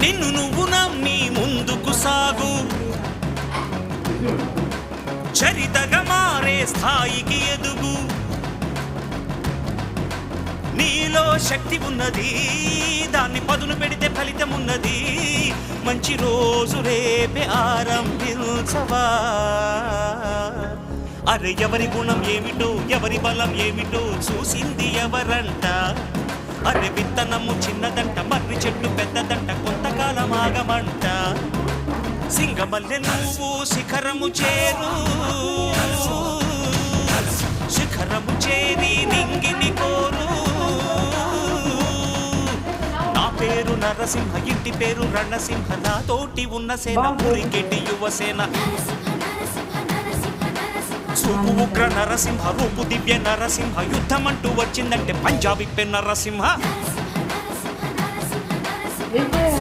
నిన్ను నువ్వు నమ్మి ముందుకు సాగు, చరితగా మారే స్థాయికి ఎదుగు. నీలో శక్తి ఉన్నది, దాన్ని పదును పెడితే ఫలితం ఉన్నది. మంచి రోజు రేపే ఆరంభించవా. అరే ఎవరి గుణం ఏమిటో, ఎవరి బలం ఏమిటో చూసింది ఎవరంట. అరే విత్తనము చిన్నదంట, మర్రి చెట్టు పెద్దదంట, కొంతకాలం ఆగమంట. సింగమల్లె నువ్వు శిఖరము చేరు, శిఖరము చేరి నింగిని కోరు. నా పేరు నరసింహ, ఇంటి పేరు రణసింహ, నా తోటి ఉన్న సేన పురికెటి యువసేన. చూపు ఉగ్ర నరసింహ, రూపు దివ్య నరసింహ, యుద్ధమంటూ వచ్చిందంటే పంజాబీ పె నరసింహ.